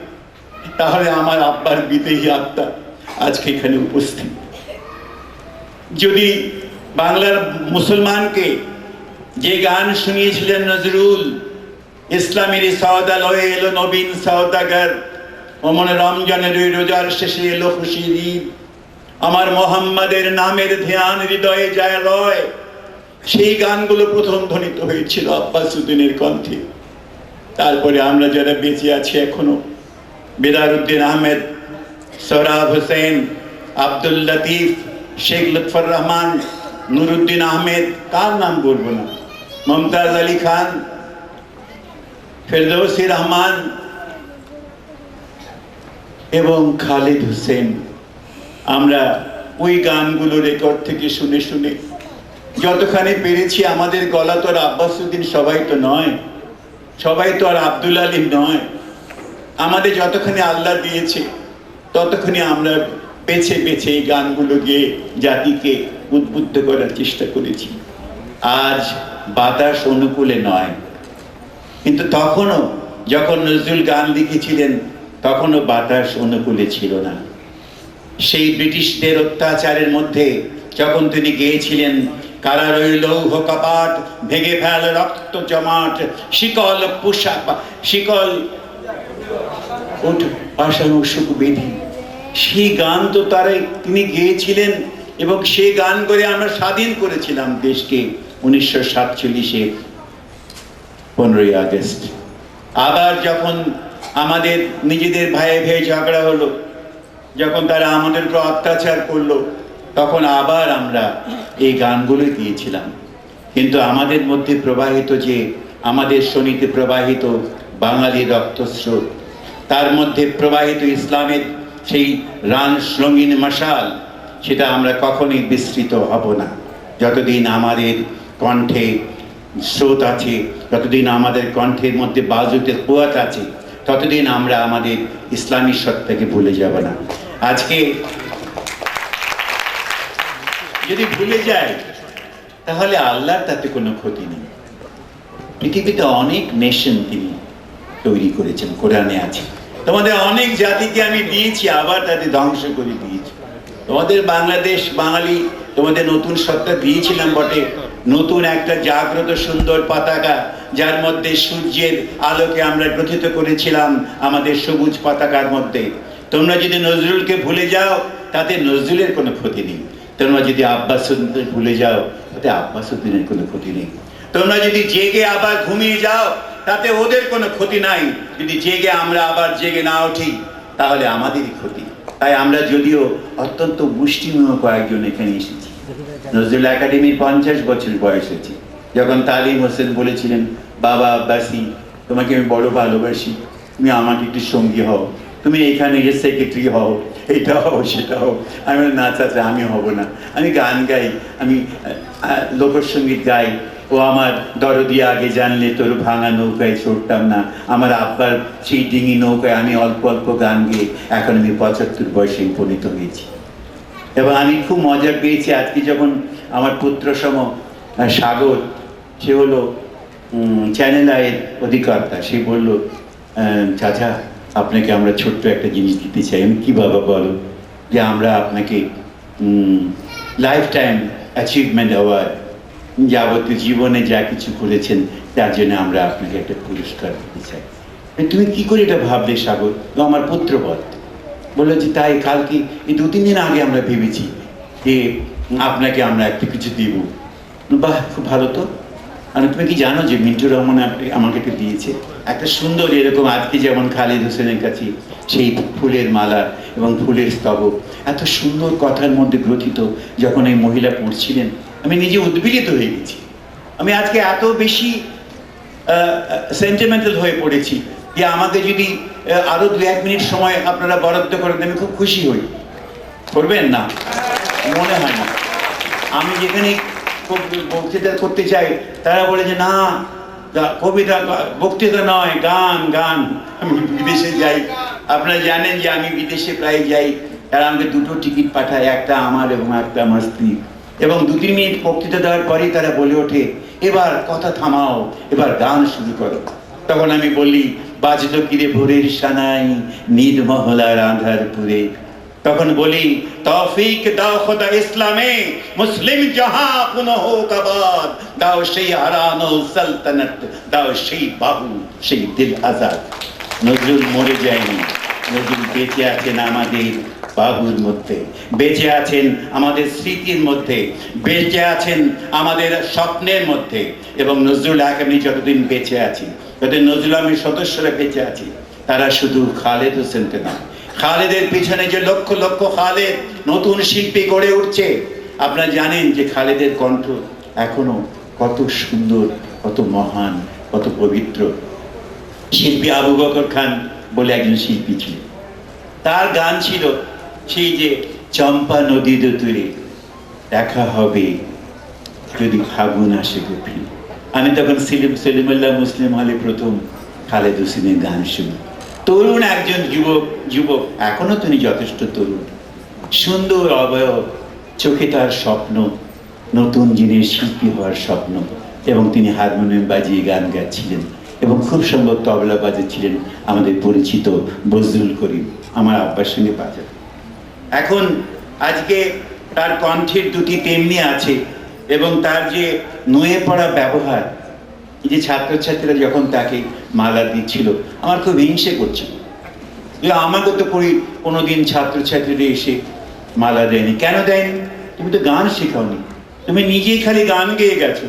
তাহলে আমার আব্বার বিদেহী আত্মা আজকে এখানে উপস্থিত। যদি বাংলার মুসলমানকে যে গান শুনিয়েছিলেন নজরুল, ইসলামের সওদালয়ে এলো নবীন সওদাগর, ওমনে রমজানের ওই রোজার শেষে এলো খুশির ঈদ, আমার মোহাম্মদের নামের ধ্যান হৃদয়ে যায় রয়, সেই গানগুলো প্রথম ধ্বনিত হয়েছিল আব্বাস উদ্দিনের কণ্ঠে। তারপরে আমরা যারা বেঁচে আছি এখনো, বেদার উদ্দিন আহমেদ, সোহরাব হোসেন, আব্দুল লতিফ, শেখ লুৎফর রহমান, নুরুদ্দিন আহমেদ, কার নাম বলবো না, মমতাজ আলী খান, ফেরদৌসী রহমান এবং খালিদ হোসেন, আমরা ওই গানগুলো রেকর্ড থেকে শুনে শুনে যতখানি পেরেছি, আমাদের গলা তো আর আব্বাস উদ্দিন সবাই তো নয়, সবাই তো আর আব্দুল আলী নয়, আমাদের যতখানি আল্লাহ দিয়েছে ততখানি আমরা বেছে বেছে এই গানগুলো গিয়ে জাতিকে উদ্বুদ্ধ করার চেষ্টা করেছি। আজ বাতাস অনুকূলে নয়, কিন্তু তখনও যখন নজরুল গান লিখেছিলেন তখনও বাতাস অনুকূলে ছিল না। সেই ব্রিটিশদের অত্যাচারের মধ্যে যখন তিনি গেয়েছিলেন, কারা রইল লৌহ কপাট, ভেঙে ফেল রক্ত জমাট, শিকল শিকল উঠ পাশানো সুখ বেঁধে, সেই গান তো তিনি গেয়েছিলেন এবং সেই গান করে আমরা স্বাধীন করেছিলাম দেশকে 1947-এ 15ই আগস্ট। আবার যখন আমাদের নিজেদের ভাইয়ে ভাই ঝগড়া হলো, যখন তারা আমাদের উপর অত্যাচার করলো, তখন আবার আমরা এই গানগুলোই দিয়েছিলাম। কিন্তু আমাদের মধ্যে প্রবাহিত যে, আমাদের শনিতে প্রবাহিত বাঙালি রক্তস্রোত, তার মধ্যে প্রবাহিত ইসলামের সেই রঙিন মশাল, সেটা আমরা কখনোই বিস্মৃত হব না। যতদিন আমাদের কণ্ঠে স্রোত আছে, যতদিন আমাদের কণ্ঠের মধ্যে বাজুতে কুয়াত আছে, ততদিন আমরা আমাদের ইসলামী সত্তাকে ভুলে যাব না। আজকে যদি ভুলে যায় তাহলে আল্লাহর তাতে কোনো ক্ষতি নেই। পৃথিবীতে অনেক নেশন তিনি তৈরি করেছেন, কোরআনে আছে, তোমাদের অনেক জাতিকে আমি দিয়েছি, আবার তাদের ধ্বংস করে দিয়েছি। তোমাদের বাংলাদেশ বাঙালি, তোমাদের নতুন সত্তা দিয়েছিলাম বটে, নতুন একটা জাগ্রত সুন্দর পতাকা, যার মধ্যে সূর্যের আলোকে আমরা গ্রথিত করেছিলাম আমাদের সবুজ পতাকার মধ্যে। তোমরা যদি নজরুলকে ভুলে যাও তাতে নজরুলের কোনো ক্ষতি নেই, তোমরা যদি আব্বাস উদ্দিন ভুলে যাও তাতে আব্বাস উদ্দিনের কোনো ক্ষতি নেই, তোমরা যদি জেগে আবার ঘুমিয়ে যাও তাতে ওদের কোনো ক্ষতি নাই, যদি জেগে আমরা আবার জেগে না উঠি তাহলে আমাদেরই ক্ষতি। তাই আমরা যদিও অত্যন্ত মুষ্টিমেয় কয়েকজন এখানে এসেছি, নজরুল একাডেমির 50 বছর বয়স হয়েছে, যখন তালিম হোসেন বলেছিলেন, বাবা আব্বাসি তোমাকে আমি বড় ভালোবাসি, তুমি আমাকে একটু সঙ্গী হও, তুমি এখানে সেক্রেটারি হও, এটা হবো সেটা হবো। আমি বললাম, না চাচা আমি হব না, আমি গান গাই, আমি লোকসঙ্গীত গাই। ও আমার দরদিয়া আগে জানলে তোর ভাঙা নৌকায় চড়তাম না, আমার আব্বার সেই ডিঙি নৌকায় আমি অল্প অল্প গান গেয়ে এখন আমি 75 বয়সে উপনীত হয়েছি। এবং আমি খুব মজা পেয়েছি আজকে যখন আমার পুত্রসম সাগর, সে হলো চ্যানেল আইয়ের অধিকর্তা, সে বলল, চাচা আপনাকে আমরা ছোট্ট একটা জিনিস দিতে চাই। আমি কি বাবা বলো? যে আমরা আপনাকে লাইফ টাইম অ্যাচিভমেন্ট অ্যাওয়ার্ড, যাবতীয় জীবনে যা কিছু করেছেন তার জন্য আমরা আপনাকে একটা পুরস্কার দিতে চাই। তুমি কি করে এটা ভাবলে সাগর? তো আমার পুত্রবধ বললো যে তাই কালকে এই 2-3 দিন আগে আমরা ভেবেছি যে আপনাকে আমরা একটা কিছু দিব। বাহ, খুব ভালো তো। আর তুমি কি জানো যে মিন্টু রহমান আমাকে একটা দিয়েছে একটা সুন্দর এরকম, আজকে যেমন খালিদ হোসেনের কাছে সেই ফুলের মালা এবং ফুলের স্তবক এত সুন্দর কথার মধ্যে গ্রথিত যখন এই মহিলা পড়ছিলেন, আমি নিজে উদ্বেলিত হয়ে গেছি। আমি আজকে এত বেশি সেন্টিমেন্টাল হয়ে পড়েছি যে আমাকে যদি আরো 2-1 মিনিট সময় আপনারা বরাদ্দ করেন আমি খুব খুশি হই। করবেন না? মনে হয় না। আমি যেখানে বক্তৃতা করতে চাই তারা বলে যে না, কবিতা বক্তৃতা নয়, গান গান। আমি বিদেশে যাই, আপনারা জানেন যে আমি বিদেশে প্রায় যাই, তারা আমাকে 2টো টিকিট পাঠায়, একটা আমার এবং একটা আমার স্ত্রী। এবং 2-3 মিনিট বক্তৃতা দেওয়ার পরেই তারা বলে ওঠে, এবার কথা থামাও, এবার গান শুরু করো। তখন আমি বলি, বাজলো কিরে ভোরের সানাই নির্মহলার আঁধারপুরে। তখন বলি, তৌফিক দাও খোদা ইসলামে মুসলিম জাহা পুনঃ হোক আবাদ, দাও সেই হারানো সালতানাত, দাও সেই বাহু, সেই দিল আজাদ। নজরুল মরে যায়নি, নজরুল বেঁচে আছেন আমাদের বাহুর মধ্যে, বেঁচে আছেন আমাদের স্মৃতির মধ্যে, বেঁচে আছেন আমাদের স্বপ্নের মধ্যে। এবং নজরুল একাডেমি যতদিন বেঁচে আছি, যতদিন নজরুল আমি সদস্যরা বেঁচে আছি, তারা শুধু খালেদ হোসেনকে নয়, খালেদের পিছনে যে লক্ষ লক্ষ খালেদ নতুন শিল্পী গড়ে উঠছে। আপনারা জানেন যে খালেদের কণ্ঠ এখনো কত সুন্দর, কত মহান, কত পবিত্র। শিল্পী আবু বকর খান বলে একজন শিল্পী ছিল, তার গান ছিল সেই যে চম্পা নদীর তীরে দেখা হবে যদি ফাগুন আসে গভীর। আমি তখন সেলিমুল্লাহ মুসলিম হলে প্রথম খালেদ হোসেনের গান শুনি। তরুণ একজন যুবক, এখনো তিনি যথেষ্ট তরুণ, সুন্দর অবয়ব, চোখে তার স্বপ্ন, নতুন দিনের শিল্পী হওয়ার স্বপ্ন। এবং তিনি হারমোনিয়াম বাজিয়ে গান গাচ্ছিলেন এবং খুব সম্ভব তবলা বাজাচ্ছিলেন আমাদের পরিচিত বজলুল করিম, আমার আব্বার সঙ্গে বাজার। এখন আজকে তার কণ্ঠের দুটি তেমনি আছে এবং তার যে নুয়ে পড়া ব্যবহার, এই যে ছাত্রছাত্রীরা যখন তাকে মালা দিচ্ছিল আমার খুব হিংসে করছিল যে আমাকে তো কোনোদিন ছাত্রছাত্রীরা এসে মালা দেয়নি। কেন দেয়নি? তুমি তো গান শেখাওনি, তুমি নিজেই খালি গান গেয়ে গেছো।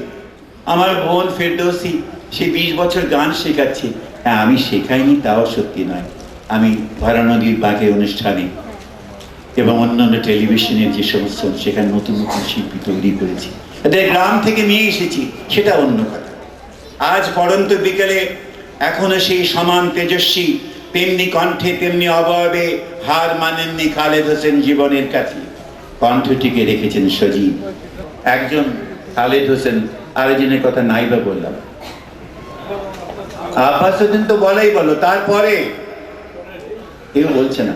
আমার বোন ফেরদৌসি সে 20 বছর গান শেখাচ্ছে। হ্যাঁ, আমি শেখাইনি তাও সত্যি নয়, আমি ভরা নদীর বাঁকে অনুষ্ঠানে এবং অন্যান্য টেলিভিশনের যে সমস্ত সেখানে নতুন নতুন শিল্পী তৈরি করেছি, এদের গ্রাম থেকে নিয়ে এসেছি, সেটা অন্য কথা। আজ পড়ন্ত বিকেলে এখনো সেই সমান তেজস্বী, তেমনি কণ্ঠে তেমনি অবয়বে হার মানেননি খালেদ হোসেন জীবনের কাছে, কণ্ঠটিকে রেখেছেন সজীব। একজন খালেদ হোসেন, আরেকজনের কথা নাই বা বললাম, আব্বাস উদ্দিন তো বলাই বলো, তারপরে কেউ বলছে না,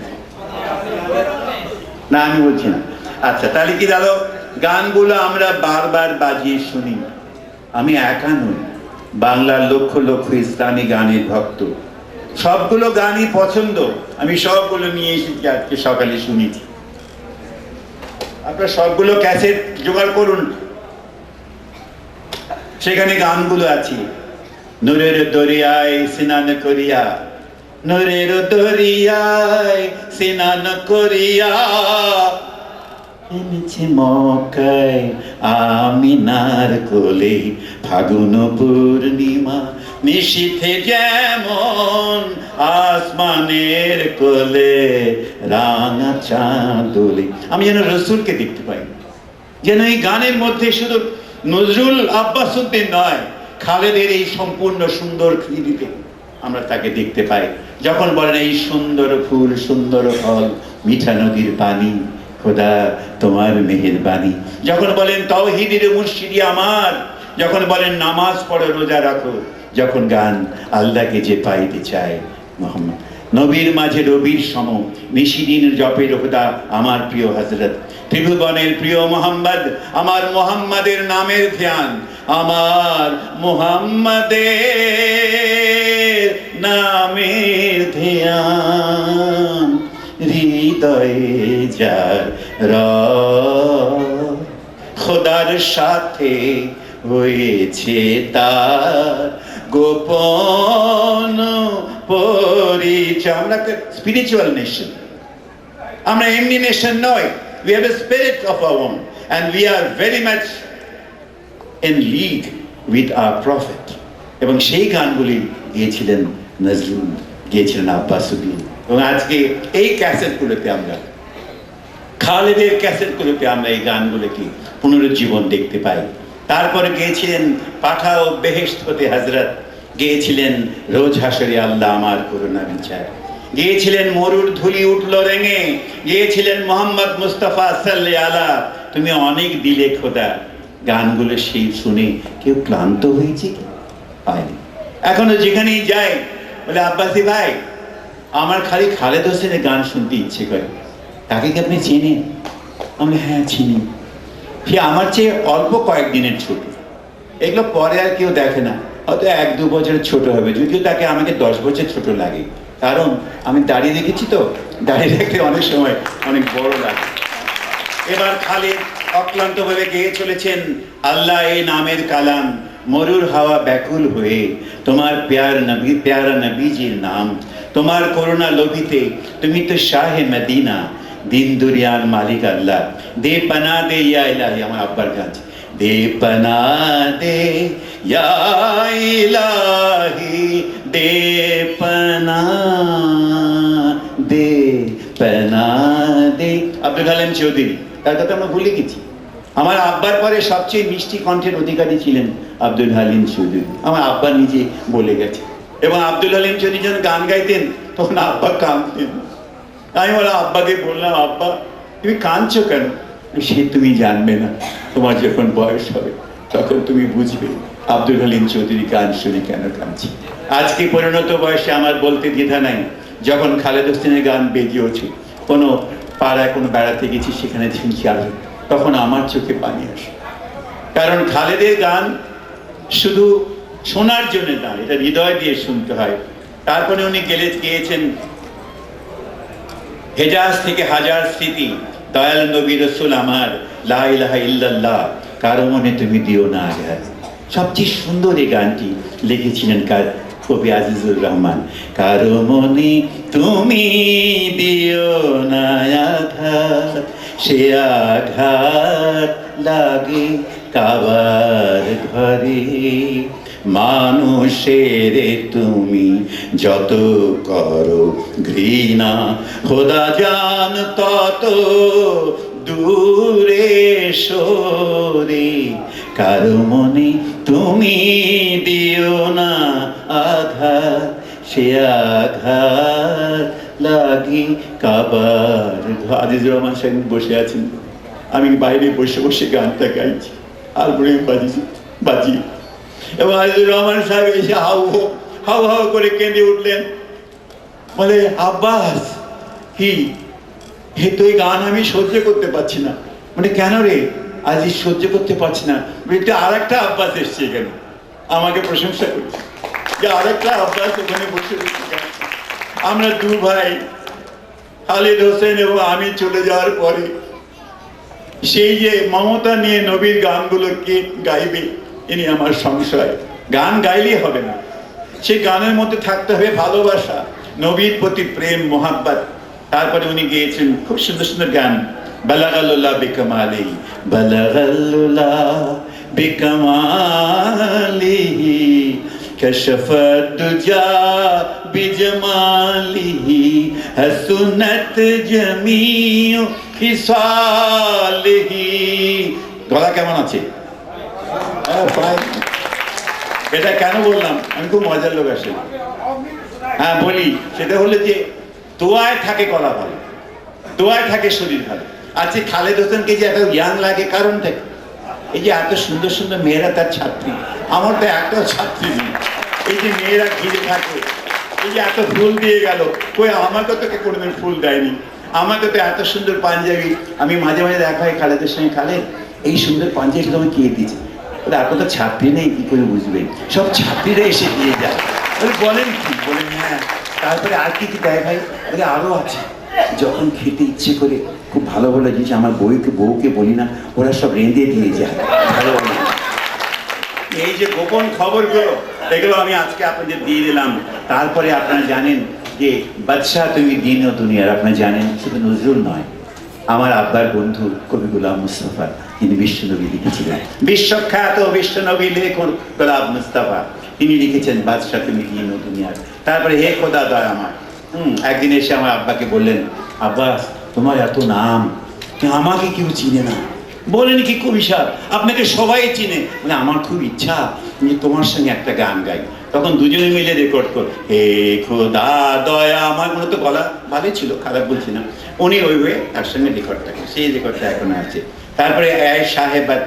না আমি বলছি না। আচ্ছা, তাহলে কি দাদা, গানগুলো আমরা বারবার বাজিয়ে শুনি। আমি একা নই, বাংলার লক্ষ লক্ষ ইসলামী গানের ভক্ত, সবগুলো গানই পছন্দ। আমি সবগুলো নিয়ে এসেছি, আজকে সকালে শুনেছি। আপনারা সবগুলো ক্যাসেট জোগাড় করুন, সেখানে গানগুলো আছে। নূরের দরিয়ায় স্নান করিয়া, নূরের দরিয়ায় স্নান করিয়া এনেছে মক্কায় আমিনার কোলে ফাগুন পূর্ণিমা, নিশীথে যেমন আসমানের কোলে রাঙা চাঁদোলে। আমি যেন রসুলকে দেখতে পাই, যেন এই গানের মধ্যে শুধু নজরুল আব্বাস উদ্দিন নয়, খালেদের এই সম্পূর্ণ সুন্দর কৃতিতে আমরা তাকে দেখতে পাই। যখন বলেন এই সুন্দর ফুল সুন্দর ফল মিঠা নদীর পানি, খোদা তোমার মেহেরবানি। যখন বলেন তাওহীদের মুর্শিদি আমার, যখন বলেন নামাজ পড়ো রোজা রাখো, যখন গান আল্লাহকে যে পাইতে চায় মোহাম্মদ, নবীর মাঝে রবির সম, নিশিদিন জপের খোদা আমার প্রিয় হযরত, ত্রিভুবনের প্রিয় মোহাম্মদ, আমার মোহাম্মদের নামের ধ্যান, আমার মোহাম্মদের নামের ধ্যান, হৃদয়ে যার খোদার সাথে হয়েছে তার গোপন পরিচয়। আমরা একটা স্পিরিচুয়াল নেশন, আমরা এমনি নেশন নয়। We have a spirit of our own and we are very much in league with our prophet. এবং সেই গানগুলি গিয়েছিলেন নজরুল, গিয়েছিলেন আব্বাসুদ্দিন। এবং আজকে এই ক্যাসেটগুলোতে আমরা, খালেদের ক্যাসেটগুলোতে আমরা এই গানগুলোকে পুনরুজ্জীবন দেখতে পাই। তারপরে গিয়েছিলেন পাঠাও বেহেশত হতে হযরত, গিয়েছিলেন রোজ হাসরে আল্লাহ আমার করুণা বিচার, গিয়েছিলেন মরুর ধুলি উঠলো রেঙে, গিয়েছিলেন মোহাম্মদ মুস্তাফা সাল্লাল্লাহু আলা তুমি অনেক দিলে খোদা। গানগুলো সেই শুনে কেউ ক্লান্ত হয়েছে কি? হয়নি। এখনো যেখানেই যাই বলে আব্বাসি ভাই আমার খালি খালেদ হোসেনের গান শুনতে ইচ্ছে করে, তাকে কি আপনি চেনেন? আমি হ্যাঁ চিনি, সে আমার চেয়ে অল্প কয়েকদিনের ছোট, এগুলো পরে আর কেউ দেখে না, হয়তো 1-2 বছরের ছোট হবে, যদিও তাকে আমাকে 10 বছর ছোট লাগে, কারণ আমি দাড়ি রেখেছি তো, দাড়ি রাখলে অনেক সময় অনেক বড় লাগে। এবার খালেদ অক্লান্তভাবে গেয়ে চলেছেন আল্লাহ এই নামের কালাম, মরুর হাওয়া ব্যাকুল হয়ে তোমার প্যারা নবীজির নাম, তোমার করুণা লোভিতে তুমি তো শাহে মদিনা, দিন দুনিয়ার মালিক আল্লাহ, দে পানা দে ইয়া ইলাহি। আমার আব্বার গান, দে পানা দে ইয়া ইলাহি, দে পানা দে পানা দে। আব্দুল হালিম চৌধুরী, তার কথা আমরা ভুলে গেছি। আমার আব্বার পরে সবচেয়ে মিষ্টি কণ্ঠের অধিকারী ছিলেন আব্দুল হালিম চৌধুরী, আমার আব্বা নিজে বলে গেছে। এবং আব্দুল হালিম চৌধুরী যখন গান গাইতেন তখন আব্বা কাঁদতেন। আমি আব্বাকে বললাম, আব্বা তুমি কাঁদছো কেন? সে তুমি জানবে না, তোমার যখন বয়স হবে তখন তুমি বুঝবে আব্দুল হালিম চৌধুরী গান শুনে কেন কাঁদছি। আজকে পরিণত বয়সে আমার বলতে দ্বিধা নাই, যখন খালেদ হোসেনের গান বেজে ওঠে, কোনো পাড়ায় কোনো বেড়াতে গেছি সেখানে শুনছি আর তখন আমার চোখে পানি আসে। কারণ খালেদের গান শুধু শোনার জন্য না, এটা হৃদয় দিয়ে শুনতে হয়। তারপরে উনি গিয়েছেন হেজাজ থেকে হাজার স্মৃতি, দয়াল নবী রসুল আমার, লা ইলাহা ইল্লাল্লাহ, কারো মনে তুমি দিও না আঘাত। সবচেয়ে সুন্দর এই গানটি লিখেছিলেন কবি আজিজুর রহমান, কারো মনে তুমি দিও না আঘাত, সে আঘাত লাগে কাবার ঘরে, মানুষের তুমি যত করো ঘৃণা, খোদা জান তত দূরে সরে, কারো মনে তুমি দিও না আঘাত, সে আঘাত লাগি কাবার। আজিজুর রহমান সাহেব বসে আছেন, আমি বাইরে বসে বসে গানটা গাইছি, হারমোনিয়াম বাজি, এবং আজিজুর রহমান সাহেব এসে হাউ হাউ করে কেঁদে উঠলেন, বলে আব্বাস কি হে তুই গান আমি সহ্য করতে পারছি না। মানে কেন রে? আজ সহ্য করতে পারছি না। বলতে আর একটা আব্বাস এসছে এখানে, আমাকে প্রশংসা করছে যে আর একটা আব্বাস ওখানে বসে রয়েছে। আমরা 2 ভাই খালেদ হোসেন এবং আমি চলে যাওয়ার পরে সেই যে মমতা নিয়ে নবীর গানগুলো কে গাইবে ইনি আমার সংশয়। গান গাইলেই হবে না, সেই গানের মধ্যে থাকতে হবে ভালোবাসা, নবীর প্রতি প্রেম মোহাব্বত। তারপরে উনি গিয়েছেন খুব সুন্দর সুন্দর গান, বালাগাল্লাহ বিকামালি, বালাগাল্লাহ বিকামালিহি, কশফত দুজা বিজমালিহি, হাসুনাত জামিউ খিসালিহি। গলা কেমন আছে? এটা কেন বললাম? আমি খুব মজার লোক আসে। হ্যাঁ বলি, সেটা হলো যে দোয়ায় থাকে গলা ভালো, দোয়ায় থাকে শরীর ভালো। আজকে খালেদ হোসেনকে যে এত ইয়াং লাগে কারণটা কি? এই যে এত সুন্দর সুন্দর মেয়েরা তার ছাত্রী, আমার তো একটাও ছাত্রী নেই। এই যে মেয়েরা ঘিরে থাকে, এই যে এত ফুল দিয়ে গেল, কই আমাকে তো কোনোদিন ফুল দেয়নি। আমাকে তো এত সুন্দর পাঞ্জাবি, আমি মাঝে মাঝে দেখা হয় খালেদের সঙ্গে, খালেদ এই সুন্দর পাঞ্জাবি তোমাকে কে দিয়েছে? বলে আর তো ছাত্রী নেই, কি করে বুঝবেন? সব ছাত্রীরা এসে দিয়ে যায়। বলে বলেন কি? বলেন হ্যাঁ। তারপরে আর কি কি দেয় ভাই? বলে আরো আছে। যখন খেতে ইচ্ছে করে খুব ভালো ভালো জিনিস আমার বউকে বলি না, ওরা সব রেঁধে দিয়ে যায় ভালো ভালো। এই যে গোপন খবরগুলো, এগুলো আমি আজকে আপনাদের দিয়ে দিলাম। তারপরে আপনারা জানেন যে বাদশাহ তুমি দিন ও দুনিয়ার, আপনারা জানেন শুধু নজরুল নয়, আমার আব্বার বন্ধু কবি গোলাম মুস্তাফা, তিনি বিশ্বনবী লিখেছিলেন, বিশ্বখ্যাত বিশ্বনবী লেখক গোলাম মুস্তাফা, তিনি লিখেছেন বাদশাহ তুমি দিন ও দুনিয়ার। তারপরে হে খোদা দয় আমার, একদিন এসে আমার আব্বাকে বললেন, আব্বাস তোমার এত নাম, আমাকে কেউ চিনে না। বলেন কি কবি সাহেব, আপনাকে সবাই চিনে। মানে আমার খুব ইচ্ছা যে তোমার সঙ্গে একটা গান গাই। তখন দুজনে মিলে রেকর্ড কর, হে খোদা দয়া আমার, মনে তো গলা ভালো ছিল, খারাপ বলছি না। উনি ওই হয়ে তার সঙ্গে রেকর্ডটা, সেই রেকর্ডটা এখন আছে। তারপরে সাহেবাত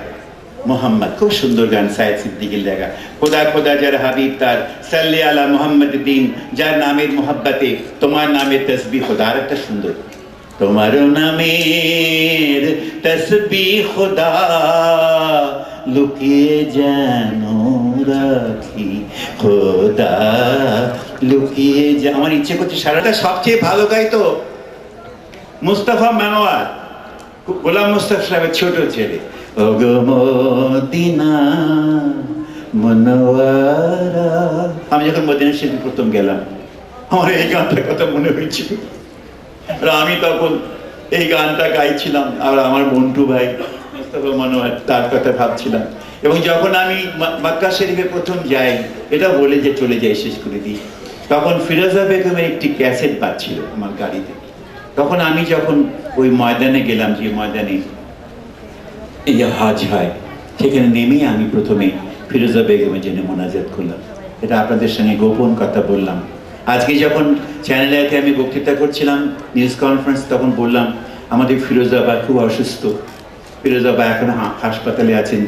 মোহাম্মদ, খুব সুন্দর গান, সাইদ সিদ্দিকের লেখা, খোদা খোদা যার হাবিব তার, সাল্লি আলা মোহাম্মদ দিন যার নামের মোহাব্বতে তোমার নামের তসবিহ খোদা। আর একটা সুন্দর, তোমার নামের তসবিহ খোদা লুকিয়ে যেন রাখি খোদা লুকিয়ে যা। আমার ইচ্ছে করছে সারাটা সবচেয়ে ভালো গাই তো মুস্তাফা মেনোয়ার, গোলাম মুস্তাফা সাহেবের ছোট ছেলে, ও গো মদিনা মনোয়ারা। আমি যখন মদিনা শরীফে প্রথম গেলাম, আমার এই গানটার কথা মনে হয়েছিল। আর আমি তখন এই গানটা গাইছিলাম, আর আমার মন্টু ভাই মুস্তাফা মনোয়ার, তার কথা ভাবছিলাম। এবং যখন আমি মক্কা শরীফে প্রথম যাই, এটা বলে যে চলে যাই, শেষ করে দিই, তখন ফিরোজা বেগমের একটি ক্যাসেট বাজছিল আমার গাড়িতে। তখন আমি যখন ওই ময়দানে গেলাম, যে ময়দানে এই যে হাজ হয়, সেখানে নেমে আমি প্রথমে ফিরোজা বেগমের জন্য মোনাজাত করলাম। এটা আপনাদের সঙ্গে গোপন কথা বললাম। আজকে যখন চ্যানেলে আমি বক্তৃতা করছিলাম, নিউজ কনফারেন্স, তখন বললাম আমাদের ফিরোজাবা খুব অসুস্থ। ফিরোজাবা এখন হাসপাতালে আছেন,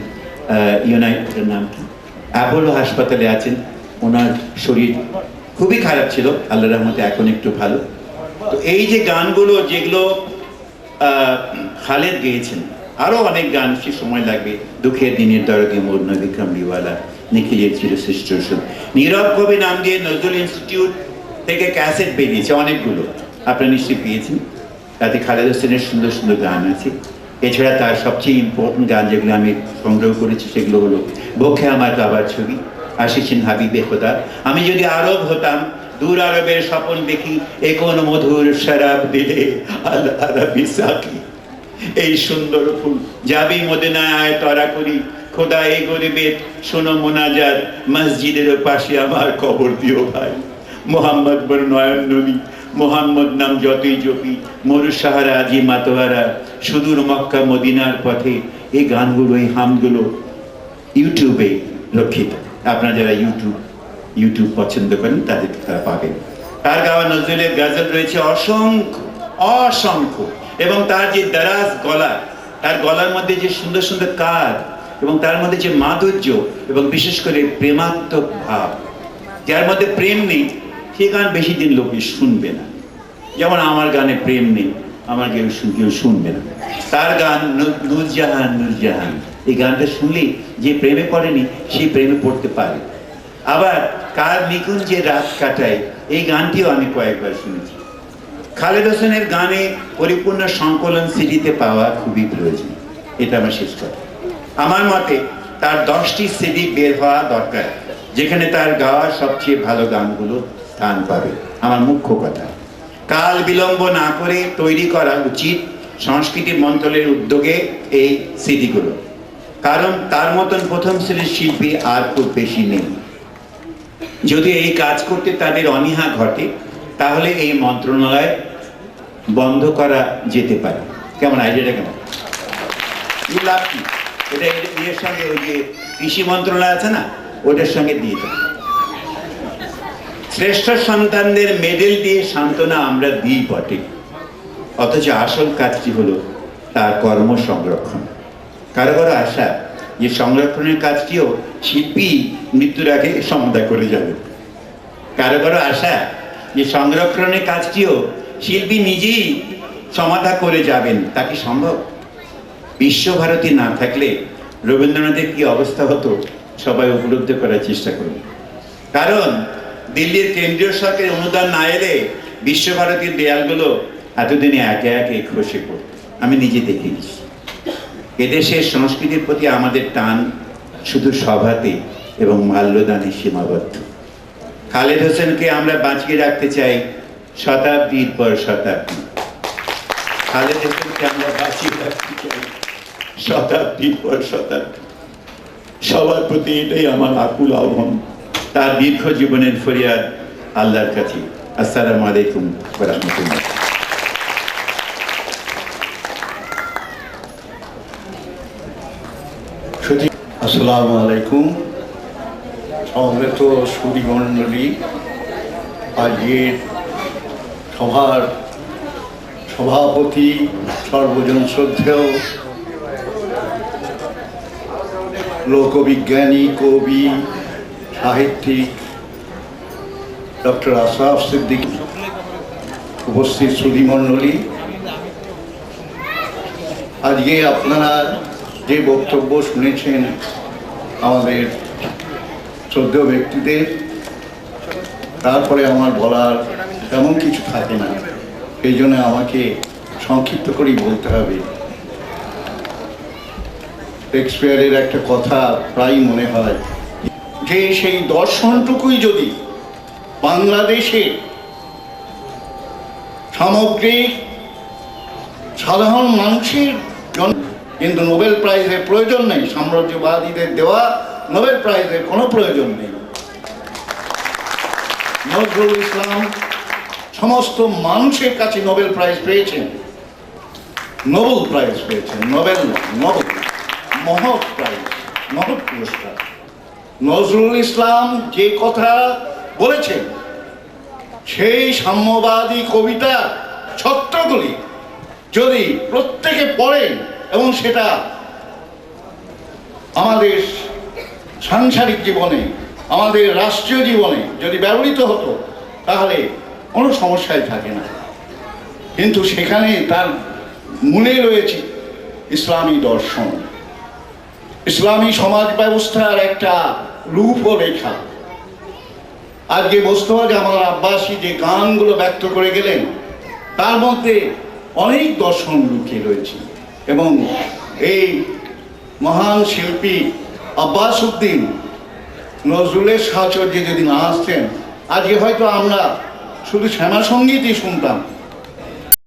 ইউনাইটেডের নাম কি, অ্যাপোলো হাসপাতালে আছেন। ওনার শরীর খুবই খারাপ ছিল, আল্লাহর রহমতে এখন একটু ভালো। তো এই যে গানগুলো যেগুলো খালেদ গেয়েছেন, আরো অনেক গান, সে সময় লাগবে, দুঃখের দিনের দরদে মোর বিক্রম বিওয়ালা, নিখিলের চিরশ্রেষ্ঠ ওষুধ, নীরব কবি নাম দিয়ে নজরুল ইনস্টিটিউট থেকে ক্যাসেট বেরিয়েছে অনেকগুলো, আপনারা নিশ্চয়ই পেয়েছেন। তাতে খালেদ হোসেনের সুন্দর সুন্দর গান আছে। এছাড়া তার সবচেয়ে ইম্পর্টেন্ট গান যেগুলো আমি সংগ্রহ করেছি, সেগুলো হলো বক্ষে আমার কাবার ছবি, আসিছেন হাবিবে খোদা, আমি যদি আরব হতাম, দূর আরবের স্বপন দেখি, এ কোন মধুর শরাব দিলে আল আরবি সাকি, এই সুন্দর ফুল যাবি মদিনায় আয় তরা করি, খোদা এই গরিবের শোনো মোনাজাত, মসজিদের পাশে আমার কবর দিও ভাই। মোহাম্মদ বড় নয়ন নবী, মোহাম্মদ নাম যতই জপি, মরু সাহারা আজি মাতোয়ারা, সুদূর মক্কা মদিনার পথে। এই গানগুলো, এই হামগুলো ইউটিউবে রক্ষিত। আপনারা যারা ইউটিউব পছন্দ করেন তাদের তারা পাবেন। তার গাওয়া নজরুলের গজল রয়েছে অসংখ্য অসংখ্য, এবং তার যে দারাজ গলা, তার গলার মধ্যে যে সুন্দর সুন্দর কাজ, এবং তার মধ্যে যে মাধুর্য, এবং বিশেষ করে প্রেমাত্মক ভাব, যার মধ্যে প্রেম নেই সে গান বেশি দিন লোকে শুনবে না। যেমন আমার গানে প্রেম নেই, আমার কেউ শুনবে না। তার গান নূরজাহান নূরজাহান, এই গানটা শুনলেই যে প্রেমে পড়েনি সেই প্রেমে পড়তে পারে। আবার কার নিকুঞ্জে রাত কাটায়, এই গানটিও আমি কয়েকবার শুনেছি। খালেদ হোসেনের গানে পরিপূর্ণ সংকলন সিডিতে পাওয়া খুবই প্রয়োজন, এটা আমার শেষ কথা। আমার মতে তার 10টি সিডি বের হওয়া দরকার, যেখানে তার গাওয়া সবচেয়ে ভালো গানগুলো স্থান পাবে। আমার মুখ্য কথা, কাল বিলম্ব না করে তৈরি করা উচিত সংস্কৃতি মন্ত্রণালয়ের উদ্যোগে এই সিডিগুলো, কারণ তার মতন প্রথম শ্রেণীর শিল্পী আর খুব বেশি নেই। যদি এই কাজ করতে তাদের অনীহা ঘটে, তাহলে এই মন্ত্রণালয় বন্ধ করা যেতে পারে। কেমন আইডিয়াটা কেমন? লাভ কি? এটা এর সঙ্গে ওই যে কৃষি মন্ত্রণালয় আছে না, ওটার সঙ্গে দিয়ে দেয়। শ্রেষ্ঠ সন্তানদের মেডেল দিয়ে সান্ত্বনা আমরা দিই বটে, অথচ আসল কাজটি হলো তার কর্ম সংরক্ষণ। কারো কারো আশা যে সংরক্ষণের কাজটিও শিল্পী মৃত্যুর আগে সমাধা করে যাবে। কারো কারো আশা যে সংরক্ষণের কাজটিও শিল্পী নিজেই সমাধা করে যাবেন। তা কি সম্ভব? বিশ্বভারতী না থাকলে রবীন্দ্রনাথের কি অবস্থা হতো সবাই উপলব্ধি করার চেষ্টা করুন। কারণ দিল্লির কেন্দ্রীয় সরকারের অনুদান না এলে বিশ্বভারতীর দেয়ালগুলো এতদিনে একে একে খসে পড়ত। আমি নিজে দেখেছি। এদেশের সংস্কৃতির প্রতি আমাদের টান শুধু সভাতে এবং মাল্যদানে সীমাবদ্ধ। খালেদ হোসেনকে আমরা বাঁচিয়ে রাখতে চাই শতাব্দীর পর শতাব্দী। খালেদ হোসেনকে আমরা বাঁচিয়ে রাখতে চাই শতাব্দীর পর শতাব্দী। সবার প্রতি এটাই আমার আকুল আহ্বান। তার দীর্ঘ জীবনের ফরিয়াদ আল্লাহর কাছে। আসসালামু আলাইকুম ওয়া রাহমাতুল্লাহ। আসসালামু আলাইকুম। সমবেত সুধীমণ্ডলী, আজকের সভার সভাপতি সর্বজন শ্রদ্ধেয় লোকবিজ্ঞানী, কবি, সাহিত্যিক ডক্টর আশরাফ সিদ্দিকী, উপস্থিত সুধীমণ্ডলী, আজকে আপনারা যে বক্তব্য শুনেছেন আমাদের শ্রদ্ধেয় ব্যক্তিদের, তারপরে আমার বলার তেমন কিছু থাকে না। এই জন্য আমাকে সংক্ষিপ্ত করেই বলতে হবে। শেক্সপিয়ারের একটা কথা প্রায় মনে হয় যে সেই দর্শনটুকুই যদি বাংলাদেশে সামগ্রিক সাধারণ মানুষের জন্য, কিন্তু নোবেল প্রাইজের প্রয়োজন নেই। সাম্রাজ্যবাদীদের দেওয়া নোবেল প্রাইজের কোনো প্রয়োজন নেই। নজরুল ইসলাম সমস্ত মানুষের কাছে নোবেল প্রাইজ পেয়েছেন, নোবেল প্রাইজ পেয়েছেন, নোবেল নোবেল মহৎ প্রাইজ, মহৎ পুরস্কার। নজরুল ইসলাম যে কথা বলেছেন সেই সাম্যবাদী কবিতা ছত্রগুলি যদি প্রত্যেকে পড়েন এবং সেটা আমাদের সাংসারিক জীবনে, আমাদের রাষ্ট্রীয় জীবনে যদি ব্যবহৃত হতো তাহলে কোনো সমস্যাই থাকে না। কিন্তু সেখানে তার মূলে রয়েছে ইসলামী দর্শন, ইসলামী সমাজ ব্যবস্থার একটা রূপরেখা। আজকে মোস্তফা জামাল আব্বাসী যে গানগুলো ব্যক্ত করে গেলেন তার মধ্যে অনেক দর্শন লুকিয়ে রয়েছে। এবং এই মহান শিল্পী আব্বাস উদ্দিন নজরুলের সাহচর্যে যদি না আসতেন আজকে হয়তো আমরা শুধু শ্যামা সঙ্গীতই শুনতাম,